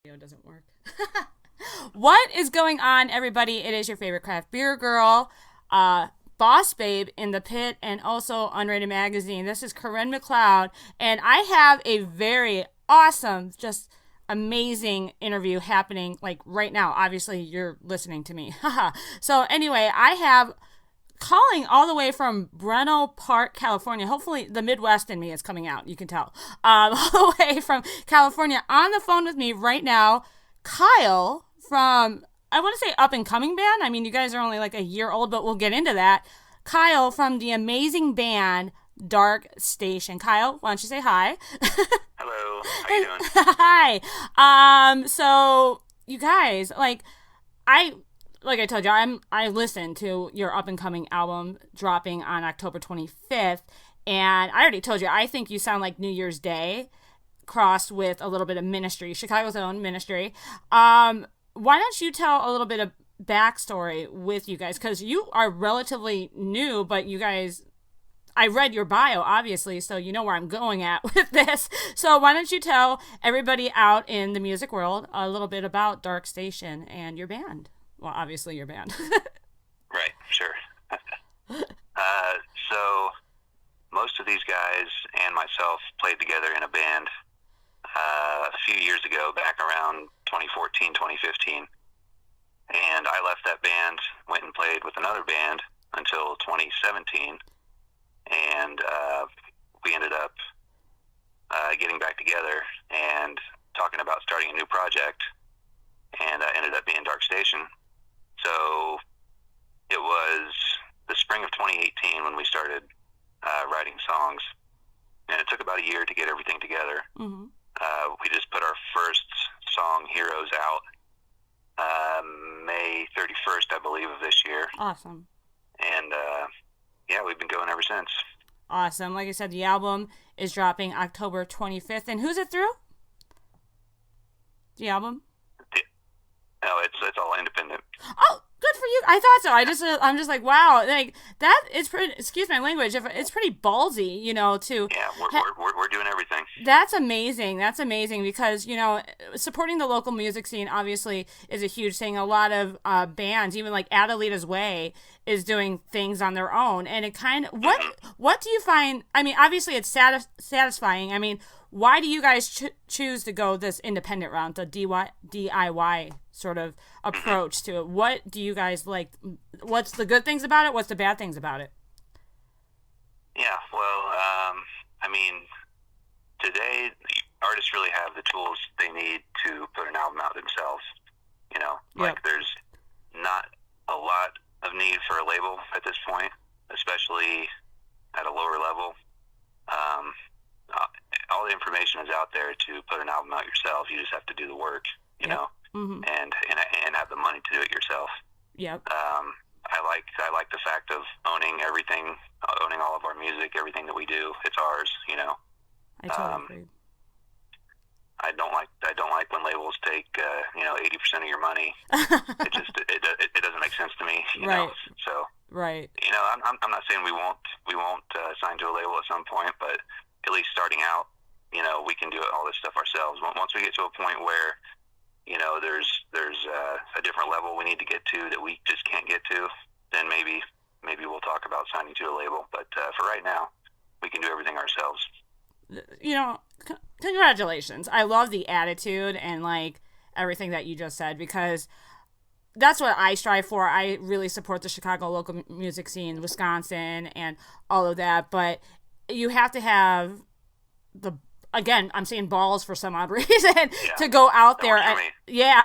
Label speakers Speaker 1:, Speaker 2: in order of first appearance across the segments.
Speaker 1: Video doesn't work. What is going on, everybody? It is your favorite craft beer girl, Boss Babe in the Pit, and also Unrated Magazine. This is Corinne McLeod, and I have a very awesome, just amazing interview happening like right now. Obviously, you're listening to me. So anyway, I have calling all the way from Breno Park, California. Hopefully, the Midwest in me is coming out. You can tell. All the way from California. On the phone with me right now, Kyle from, I want to say up and coming band. I mean, you guys are only like a year old, but we'll get into that. Kyle from the amazing band Dark Station. Kyle, why don't you say hi?
Speaker 2: Hello. How you doing?
Speaker 1: Hi. So you guys, like I told you, I listened to your up and coming album dropping on October 25th, and I already told you I think you sound like New Year's Day crossed with a little bit of Ministry, Chicago's own Ministry. Why don't you tell a little bit of backstory with you guys, because you are relatively new, but you guys, I read your bio, obviously, so you know where I'm going at with this. So why don't you tell everybody out in the music world a little bit about Dark Station and your band? Well, obviously your band.
Speaker 2: Right, sure. So most of these guys and myself played together in a band a few years ago, back around 2014, 2015. And I left that band, went and played with another band until 2017. And we ended up getting back together and talking about starting a new project. And ended up being Dark Station. So it was the spring of 2018 when we started writing songs, and it took about a year to get everything together.
Speaker 1: Mm-hmm.
Speaker 2: We just put our first song, Heroes, out May 31st, I believe, of this year.
Speaker 1: Awesome.
Speaker 2: And yeah, we've been going ever since.
Speaker 1: Awesome. Like I said, the album is dropping October 25th. And who's it through? The album?
Speaker 2: No, it's all independent.
Speaker 1: Oh, good for you. I thought so. I'm just like, wow, like that is pretty. Excuse my language. It's pretty ballsy, to.
Speaker 2: Yeah, we're doing everything.
Speaker 1: That's amazing. That's amazing because supporting the local music scene obviously is a huge thing. A lot of bands, even like Adelita's Way, is doing things on their own, and it kind of what do you find? I mean, obviously it's satisfying. I mean, why do you guys choose to go this independent route, the DIY sort of approach to it? What do you guys like? What's the good things about it? What's the bad things about it?
Speaker 2: Yeah, well, I mean, today artists really have the tools they need to put an album out themselves.
Speaker 1: Yep.
Speaker 2: There's not a lot of need for a label at this point, especially at a lower level. All the information is out there to put an album out yourself. You just have to do the work,
Speaker 1: Mm-hmm.
Speaker 2: and have the money to do it yourself.
Speaker 1: Yep.
Speaker 2: I like the fact of owning everything, owning all of our music, everything that we do. It's ours,
Speaker 1: I totally agree.
Speaker 2: I don't like when labels take 80% of your money. It doesn't make sense to me.
Speaker 1: Right.
Speaker 2: So
Speaker 1: right.
Speaker 2: I'm not saying we won't sign to a label at some point, but at least starting out, we can do all this stuff ourselves. Once we get to a point where there's a different level we need to get to that we just can't get to, then maybe we'll talk about signing to a label. But for right now, we can do everything ourselves.
Speaker 1: Congratulations. I love the attitude and like everything that you just said, because that's what I strive for. I really support the Chicago local music scene, Wisconsin, and all of that. But you have to have again, I'm saying balls for some odd reason to go out there. Yeah.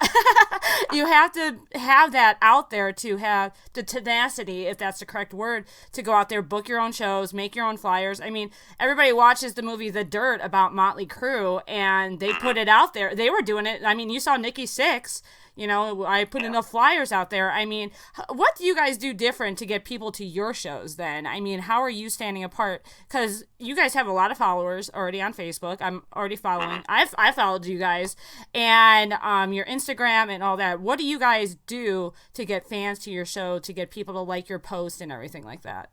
Speaker 1: You have to have that out there to have the tenacity, if that's the correct word, to go out there, book your own shows, make your own flyers. I mean, everybody watches the movie The Dirt about Motley Crue, and they put it out there. They were doing it. I mean, you saw Nikki Sixx. I put enough flyers out there. I mean, what do you guys do different to get people to your shows then? I mean, how are you standing apart? Because you guys have a lot of followers already on Facebook. I'm already following. I followed you guys. And your Instagram and all that. What do you guys do to get fans to your show, to get people to like your post and everything like that?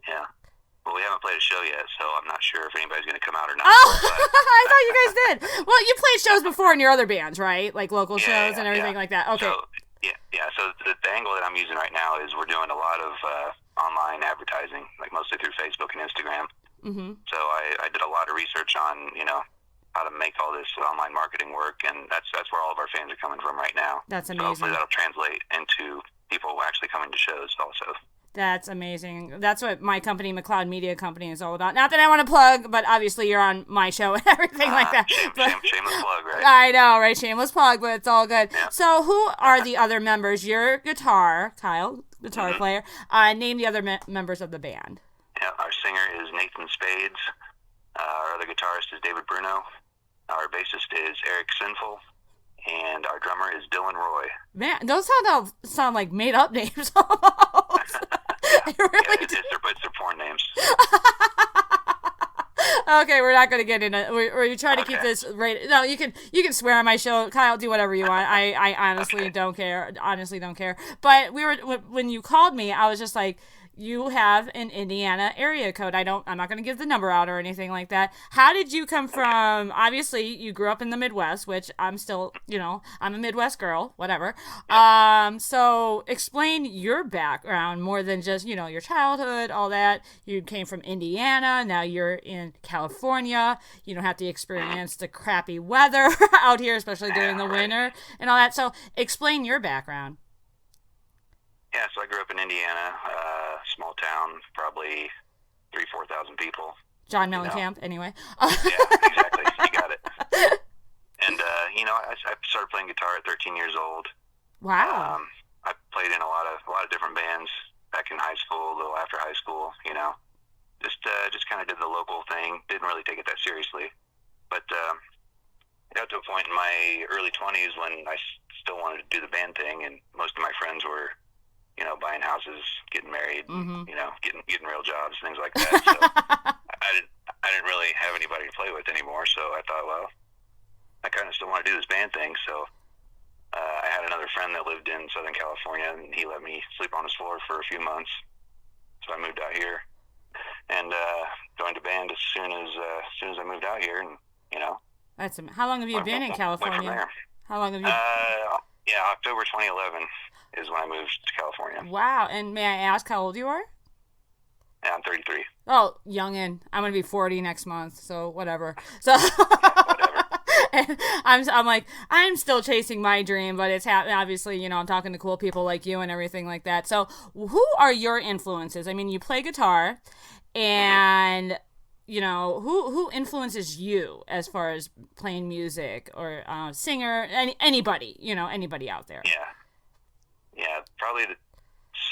Speaker 2: Yeah. Well, we haven't played a show yet, so I'm not sure if anybody's going to come out or not.
Speaker 1: Oh,
Speaker 2: But,
Speaker 1: I thought you guys did. Well, you played shows before in your other bands, right? Like local shows and everything like that. Okay.
Speaker 2: So, so the angle that I'm using right now is we're doing a lot of online advertising, like mostly through Facebook and Instagram.
Speaker 1: Mm-hmm.
Speaker 2: So I did a lot of research on, how to make all this online marketing work, and that's where all of our fans are coming from right now.
Speaker 1: That's
Speaker 2: So
Speaker 1: amazing.
Speaker 2: hopefully that'll translate into people actually coming to shows also.
Speaker 1: That's amazing. That's what my company, McLeod Media Company, is all about. Not that I want to plug, but obviously you're on my show and everything like that.
Speaker 2: Shameless plug, right?
Speaker 1: I know, right? Shameless plug, but it's all good.
Speaker 2: Yeah.
Speaker 1: So who are the other members? Your guitar, Kyle, guitar player. Name the other members of the band.
Speaker 2: Yeah, our singer is Nathan Spades. Our other guitarist is David Bruno. Our bassist is Eric Sinful. And our drummer is Dylan Roy.
Speaker 1: Man, those sound like made up names almost. Really
Speaker 2: it's their porn names.
Speaker 1: Okay, we're not going to get into. We're trying to keep this right. No, you can swear on my show, Kyle. Do whatever you want. I honestly don't care. Honestly, don't care. But when you called me, I was just like, you have an Indiana area code. I'm not going to give the number out or anything like that. How did you come from, obviously, you grew up in the Midwest, which I'm still, I'm a Midwest girl, whatever. So explain your background more than just, your childhood, all that. You came from Indiana. Now you're in California. You don't have to experience the crappy weather out here, especially during the winter and all that. So explain your background.
Speaker 2: Yeah, so I grew up in Indiana, small town, probably 3,000-4,000 people.
Speaker 1: John Mellencamp, anyway.
Speaker 2: Yeah, exactly. You got it. And, I started playing guitar at 13 years old.
Speaker 1: Wow.
Speaker 2: I played in a lot of different bands back in high school, a little after high school, Just kind of did the local thing. Didn't really take it that seriously. But I got to a point in my early 20s when I still wanted to do the band thing, and most of my friends were buying houses, getting married, getting real jobs, things like that. So I didn't really have anybody to play with anymore. So I thought, well, I kind of still want to do this band thing. So I had another friend that lived in Southern California, and he let me sleep on his floor for a few months. So I moved out here and joined a band as soon as I moved out here, and
Speaker 1: That's how long have you been in California? How long have you?
Speaker 2: October 2011. Is when I moved to California.
Speaker 1: Wow. And may I ask how old you are?
Speaker 2: Yeah, I'm 33.
Speaker 1: Oh, youngin'. I'm going to be 40 next month, so whatever. So
Speaker 2: Whatever.
Speaker 1: And I'm like, I'm still chasing my dream, but it's happening. Obviously, I'm talking to cool people like you and everything like that. So who are your influences? I mean, you play guitar, and, who influences you as far as playing music or singer, anybody, anybody out there?
Speaker 2: Yeah, probably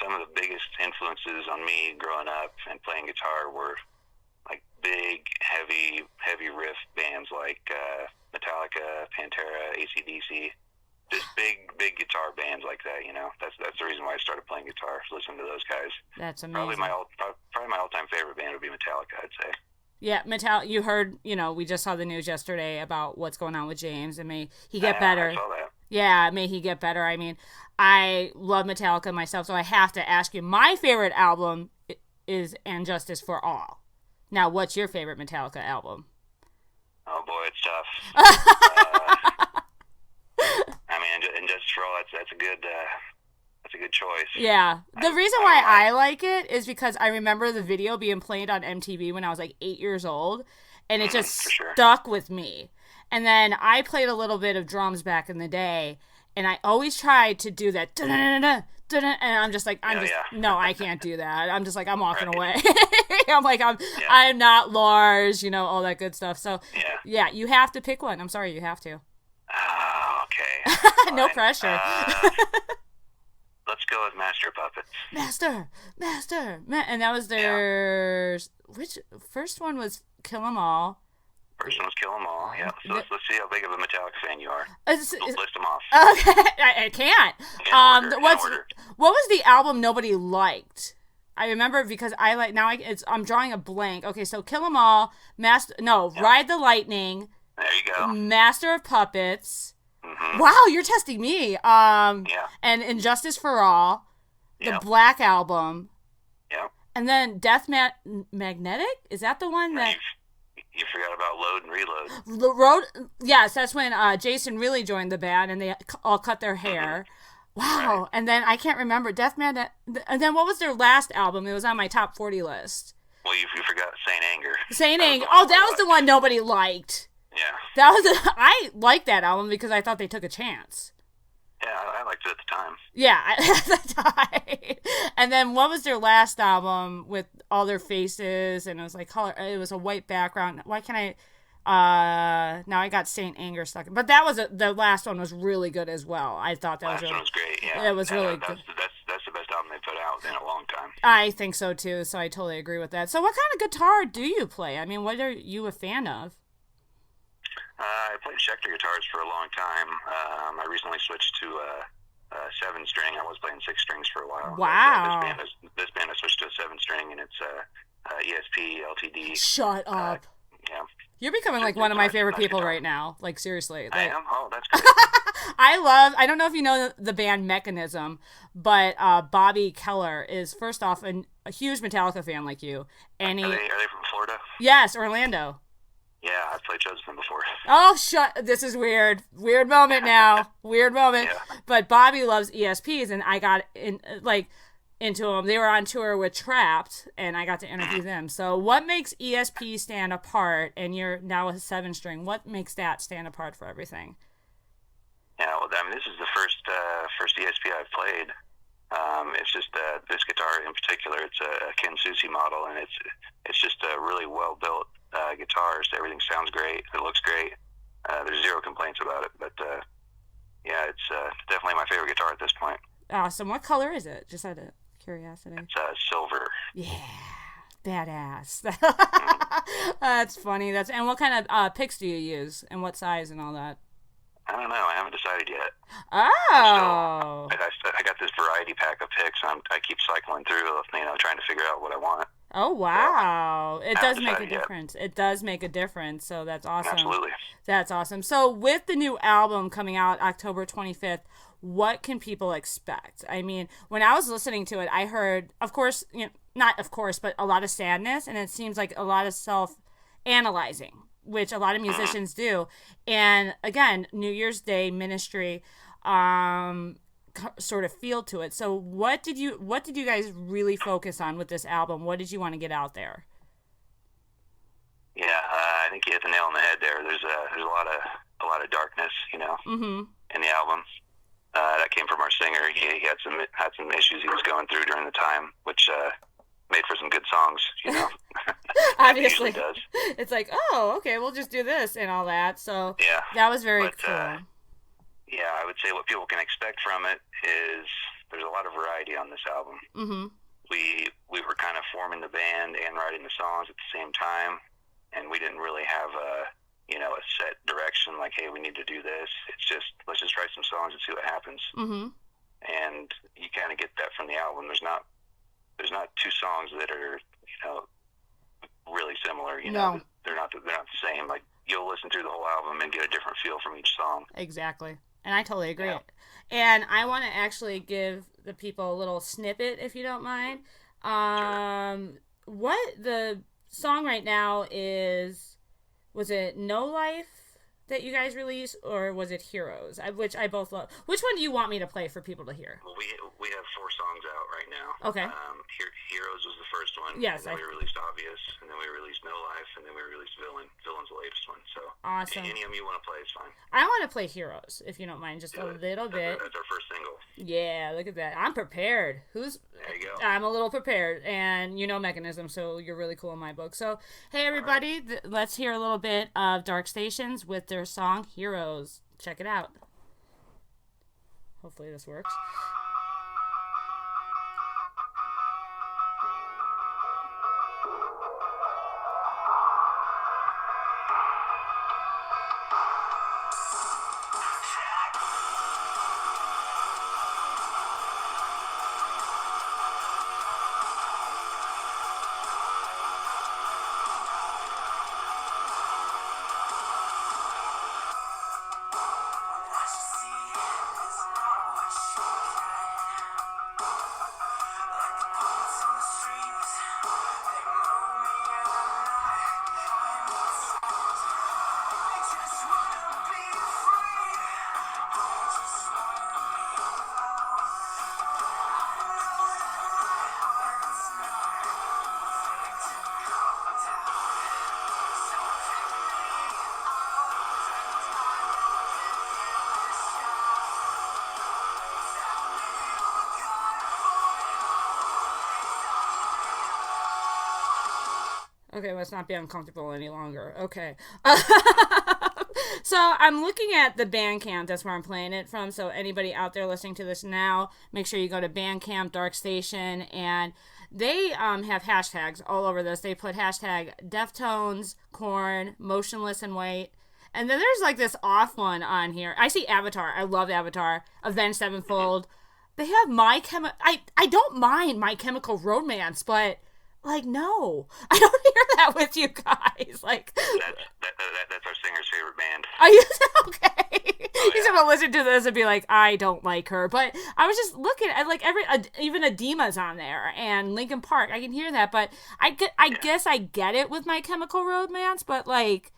Speaker 2: some of the biggest influences on me growing up and playing guitar were like big, heavy riff bands like Metallica, Pantera, AC/DC. Just big guitar bands like that. That's the reason why I started playing guitar. Listening to those guys.
Speaker 1: That's amazing.
Speaker 2: Probably my all-time favorite band would be Metallica, I'd say.
Speaker 1: Yeah, you heard, we just saw the news yesterday about what's going on with James, and may he get better.
Speaker 2: I saw that.
Speaker 1: Yeah, may he get better. I mean, I love Metallica myself, so I have to ask you, my favorite album is And Justice for All. Now, what's your favorite Metallica album?
Speaker 2: Oh, boy, it's tough. I mean, And Justice for All, that's a good choice.
Speaker 1: Yeah. The reason why I like it is because I remember the video being played on MTV when I was like 8 years old, and it just stuck with me. And then I played a little bit of drums back in the day, and I always tried to do that, and I'm just like, no, I can't do that. I'm just like, I'm walking away. I'm like, I'm not Lars, all that good stuff. So, yeah, you have to pick one. I'm sorry, you have to.
Speaker 2: Oh, okay.
Speaker 1: No pressure.
Speaker 2: Let's go with Master of Puppets.
Speaker 1: Master. And that was their, which first one was Kill 'Em All.
Speaker 2: First one was Kill 'Em All, yeah. So let's see how big of a Metallica fan you are.
Speaker 1: List
Speaker 2: them off.
Speaker 1: Okay, I can't.
Speaker 2: Order.
Speaker 1: What was the album nobody liked? I remember because I'm drawing a blank. Okay, so Kill 'Em All, Ride the Lightning.
Speaker 2: There you go.
Speaker 1: Master of Puppets.
Speaker 2: Mm-hmm.
Speaker 1: Wow, you're testing me. And Injustice for All. The Black Album.
Speaker 2: Yeah.
Speaker 1: And then Magnetic? Is that the one that
Speaker 2: You forgot about Load and Reload.
Speaker 1: the road? Yes, that's when Jason really joined the band and they all cut their hair. Wow.
Speaker 2: Right.
Speaker 1: And then I can't remember and then what was their last album? It was on my top 40 list.
Speaker 2: Well, you forgot Saint Anger.
Speaker 1: Saint
Speaker 2: That was
Speaker 1: Anger.
Speaker 2: the
Speaker 1: Oh,
Speaker 2: one
Speaker 1: that
Speaker 2: I
Speaker 1: was the
Speaker 2: liked.
Speaker 1: one nobody liked.
Speaker 2: Yeah.
Speaker 1: I liked that album because I thought they took a chance.
Speaker 2: Yeah, I liked it at the time.
Speaker 1: Yeah, at the time. And then what was their last album with all their faces and it was like color? It was a white background. Why can't I? Now I got Saint Anger stuck. But that was the last one was really good as well. I thought that
Speaker 2: Last
Speaker 1: was really.
Speaker 2: one was great. Yeah,
Speaker 1: It was really good.
Speaker 2: That's the best album they put out in a long time.
Speaker 1: I think so too. So I totally agree with that. So what kind of guitar do you play? I mean, what are you a fan of?
Speaker 2: I played Schecter guitars for a long time. I recently switched to a 7-string. I was playing 6 strings for a while.
Speaker 1: Wow.
Speaker 2: This band has switched to a 7-string, and it's ESP LTD.
Speaker 1: Shut up.
Speaker 2: Yeah.
Speaker 1: You're becoming like one of my favorite people right now. Like seriously.
Speaker 2: I
Speaker 1: Like,
Speaker 2: am. Oh, that's good.
Speaker 1: I don't know if you know the band Mechanism, but Bobby Keller is first off a huge Metallica fan like you. And
Speaker 2: Are they from Florida?
Speaker 1: yes, Orlando.
Speaker 2: Yeah, I've played shows with them before.
Speaker 1: Oh, this is weird. Weird moment now. Weird moment.
Speaker 2: Yeah.
Speaker 1: But Bobby loves ESPs, and I got into them. They were on tour with Trapped, and I got to interview them. So what makes ESP stand apart, and you're now a 7-string, what makes that stand apart for everything?
Speaker 2: Yeah, well, I mean, this is the first ESP I've played. It's just this guitar in particular. It's a Ken Susi model, and it's just a really well built guitar. So everything sounds great. It looks great. There's zero complaints about it. But yeah, it's definitely my favorite guitar at this point.
Speaker 1: Awesome. What color is it? Just out of curiosity.
Speaker 2: It's silver.
Speaker 1: Yeah, badass. That's funny. And what kind of picks do you use, and what size and all that?
Speaker 2: I don't know. I haven't decided yet.
Speaker 1: Oh.
Speaker 2: I got this variety pack of picks. I keep cycling through, trying to figure out what I want.
Speaker 1: Oh, wow. It does make a
Speaker 2: decided yet.
Speaker 1: difference. It does make a difference. So that's awesome.
Speaker 2: Absolutely.
Speaker 1: That's awesome. So with the new album coming out October 25th, what can people expect? I mean, when I was listening to it, I heard, of course, not of course, but a lot of sadness. And it seems like a lot of self-analyzing, which a lot of musicians do. And again, New Year's Day ministry, sort of feel to it. So what did you guys really focus on with this album? What did you want to get out there?
Speaker 2: Yeah, I think you hit the nail on the head there. There's a lot of darkness,
Speaker 1: Mm-hmm.
Speaker 2: in the album. That came from our singer. He had some issues he was going through during the time, which made for some good songs,
Speaker 1: Obviously.
Speaker 2: It usually does.
Speaker 1: It's like, oh, okay, we'll just do this and all that. So
Speaker 2: Yeah.
Speaker 1: that was very
Speaker 2: But,
Speaker 1: cool.
Speaker 2: Yeah, I would say what people can expect from it is there's a lot of variety on this album.
Speaker 1: Mm-hmm.
Speaker 2: We were kind of forming the band and writing the songs at the same time, and we didn't really have a set direction like, hey, we need to do this. It's just, let's just write some songs and see what happens.
Speaker 1: Mm-hmm.
Speaker 2: And you kind of get that from the album. There's not 2 songs that are really similar.
Speaker 1: No.
Speaker 2: They're not the same. Like, you'll listen through the whole album and get a different feel from each song.
Speaker 1: Exactly. And I totally agree.
Speaker 2: Yeah.
Speaker 1: And I want to actually give the people a little snippet, if you don't mind. What the song right now is, was it No Life that you guys released, or was it Heroes? Which I both love. Which one do you want me to play for people to hear?
Speaker 2: Well, we have 4 songs out right now.
Speaker 1: Okay.
Speaker 2: Heroes was the first one.
Speaker 1: Yes,
Speaker 2: And then we released Obvious, and then we released No Life, and then we released Villain. Villain's the latest one. So
Speaker 1: Awesome.
Speaker 2: any of them you want to play is fine.
Speaker 1: I want to play Heroes, if you don't mind, just a
Speaker 2: Do it.
Speaker 1: little bit.
Speaker 2: That's our first single.
Speaker 1: Yeah, look at that. I'm prepared.
Speaker 2: There you go.
Speaker 1: I'm a little prepared, and Mechanism, so you're really cool in my book. So, hey, everybody, let's hear a little bit of Dark Stations with their song Heroes. Check it out. Hopefully this works. Okay, let's not be uncomfortable any longer. Okay. So I'm looking at the Bandcamp. That's where I'm playing it from. So anybody out there listening to this now, make sure you go to Bandcamp, Dark Station, and they have hashtags all over this. They put hashtag Deftones, Korn, Motionless in White. And then there's like this off one on here. I see Avatar. I love Avatar. Avenged Sevenfold. They have I don't mind My Chemical Romance, but like, no, I don't hear that with you guys. Like,
Speaker 2: that's our singer's favorite band.
Speaker 1: Are you okay?
Speaker 2: Oh,
Speaker 1: He's gonna listen to this and be like, I don't like her. But I was just looking at like even Adema's on there and Linkin Park. I can hear that, but I guess I get it with My Chemical Romance, but like,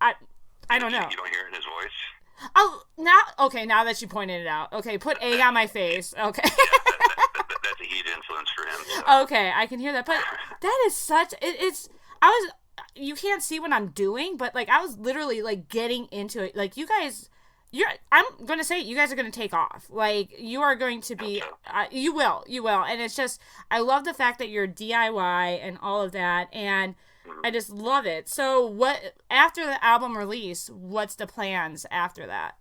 Speaker 1: I don't know.
Speaker 2: You don't hear it in his voice.
Speaker 1: Oh, now that you pointed it out. Okay, put egg on my face. Okay.
Speaker 2: That's a huge influence for him. So.
Speaker 1: Okay, I can hear that. But that is you can't see what I'm doing, but like I was literally like getting into it. Like you guys, I'm going to say you guys are going to take off. Like you are going to be, you will. And it's just, I love the fact that you're DIY and all of that. And I just love it. So what, after the album release, what's the plans after that?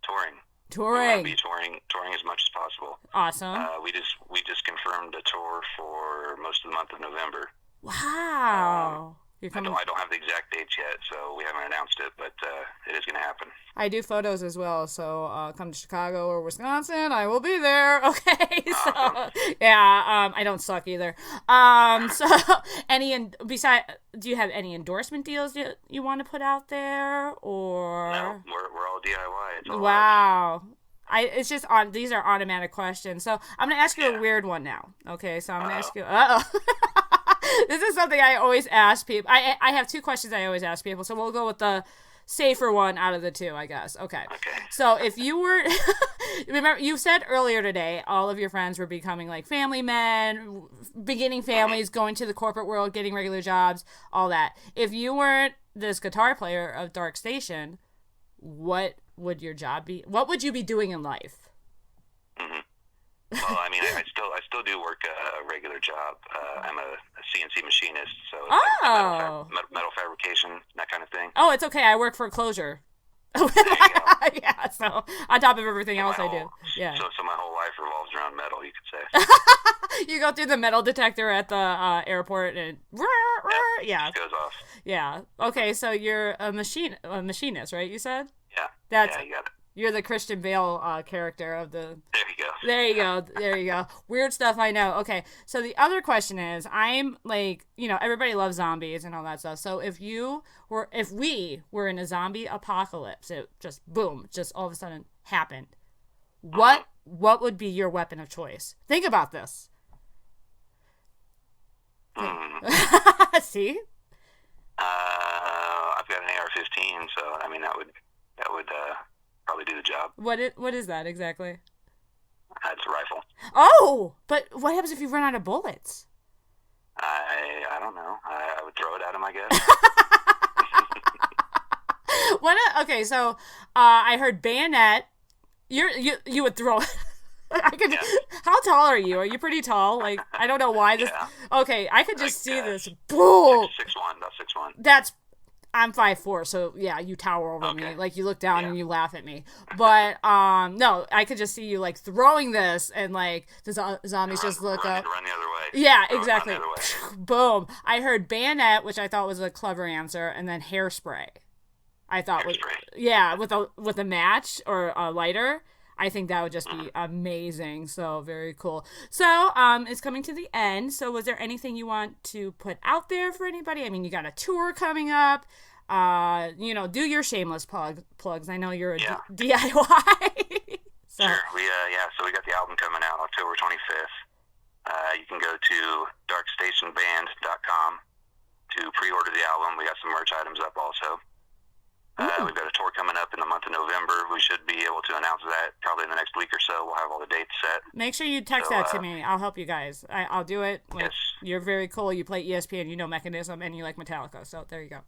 Speaker 2: Touring. We want to be touring as much as possible.
Speaker 1: Awesome.
Speaker 2: We just confirmed a tour for most of the month of November.
Speaker 1: Wow.
Speaker 2: I don't have the exact dates yet, so we haven't announced it, but it is going to happen.
Speaker 1: I do photos as well, so come to Chicago or Wisconsin, I will be there. Okay, so yeah, I don't suck either. So do you have any endorsement deals you want to put out there, or?
Speaker 2: No, we're all DIY. It's all
Speaker 1: wow. It's just these are automatic questions. So I'm gonna ask you a weird one now. Okay, so I'm gonna ask you. This is something I always ask people. I have two questions I always ask people, so we'll go with the safer one out of the two, I guess. Okay. So if you were, remember you said earlier today, all of your friends were becoming like family men, beginning families, going to the corporate world, getting regular jobs, all that. If you weren't this guitar player of Dark Station, what would your job be? What would you be doing in life?
Speaker 2: Well, I mean, I still do work a regular job. I'm a CNC machinist, so metal fabrication, that kind of thing.
Speaker 1: Oh, it's okay. I work for a closure. Yeah, so on top of everything else I do. Yeah.
Speaker 2: So my whole life revolves around metal, you could say.
Speaker 1: You go through the metal detector at the airport and yeah.
Speaker 2: It goes off.
Speaker 1: Yeah. Okay, so you're a machinist, right? You said?
Speaker 2: Yeah. Yeah, you got it.
Speaker 1: You're the Christian Bale character of the...
Speaker 2: There you go.
Speaker 1: There you go. Weird stuff, I know. Okay, so the other question is, I'm like, everybody loves zombies and all that stuff. So if we were in a zombie apocalypse, it just, boom, just all of a sudden happened. What would be your weapon of choice? Think about this. See?
Speaker 2: I've got an AR-15, so, I mean, that would probably do the job.
Speaker 1: What is that exactly?
Speaker 2: It's a rifle.
Speaker 1: Oh, but what happens if you run out of bullets?
Speaker 2: I don't know. I would throw it at him, I guess.
Speaker 1: Okay, so I heard bayonet. You would throw it. Yeah. How tall are you? Are you pretty tall? Like, I don't know why this. Yeah. Okay, I could just see this. Boom.
Speaker 2: 6'1", about 6'1".
Speaker 1: I'm 5'4", so yeah, you tower over me. Like, you look down and you laugh at me. But, no, I could just see you, like, throwing this, and, like, the zombies just look up.
Speaker 2: Run the other way.
Speaker 1: Yeah, exactly. Boom. I heard bayonet, which I thought was a clever answer, and then hairspray. I thought with a match or a lighter. I think that would just be amazing. So very cool. So it's coming to the end. So was there anything you want to put out there for anybody? I mean, you got a tour coming up. Do your shameless plugs. I know you're a DIY.
Speaker 2: So. Sure. So we got the album coming out October 25th. You can go to darkstationband.com to pre-order the album. We got some merch items up also. We've got a tour coming up in the month of November. We should be able to announce that probably in the next week or so. We'll have all the dates set.
Speaker 1: Make sure you text that to me. I'll help you guys. I'll do it. Like,
Speaker 2: yes.
Speaker 1: You're very cool. You play ESPN, you know Mechanism, and you like Metallica. So there you go.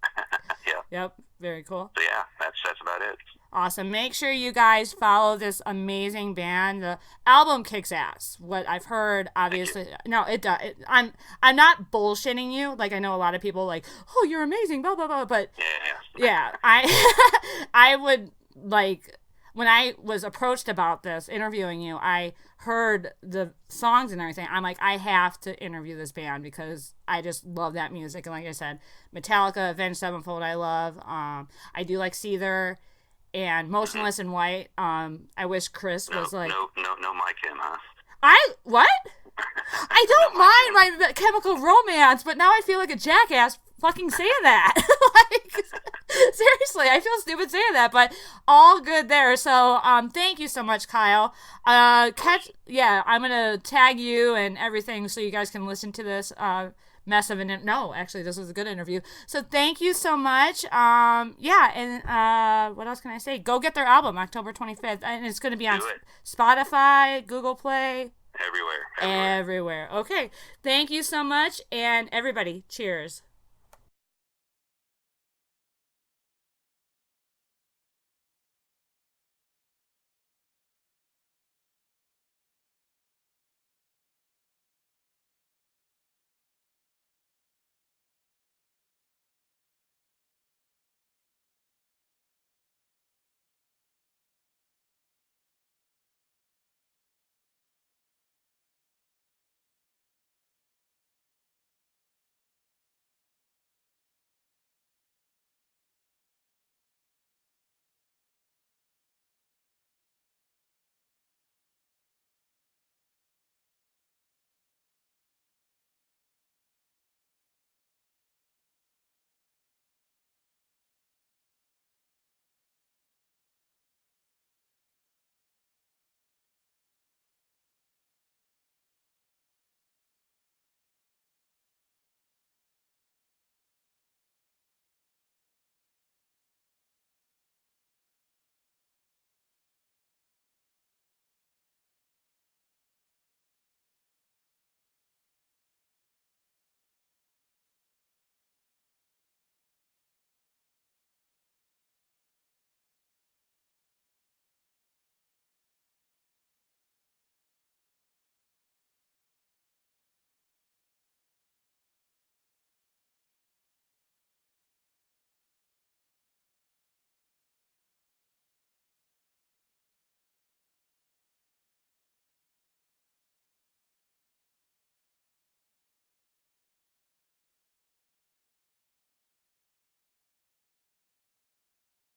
Speaker 2: Yeah.
Speaker 1: Yep. Very cool.
Speaker 2: So yeah, that's about it.
Speaker 1: Awesome. Make sure you guys follow this amazing band. The album kicks ass. What I've heard, obviously, no, it does. I'm not bullshitting you. Like I know a lot of people like, oh, you're amazing, blah blah blah. But yeah, I would like when I was approached about this interviewing you. I heard the songs and everything. I'm like, I have to interview this band because I just love that music. And like I said, Metallica, Avenged Sevenfold, I love. I do like Seether. And Motionless in White. I wish Chris was like.
Speaker 2: No, Mike him, huh?
Speaker 1: What? I don't mind my Chemical Romance, but now I feel like a jackass fucking saying that. Like, seriously, I feel stupid saying that, but all good there. So, thank you so much, Kyle. I'm gonna tag you and everything so you guys can listen to this. Mess of no, actually this was a good interview, so thank you so much. What else can I say? Go get their album October 25th, and it's going to be on Spotify, Google Play, everywhere. Okay, thank you so much, and everybody, cheers.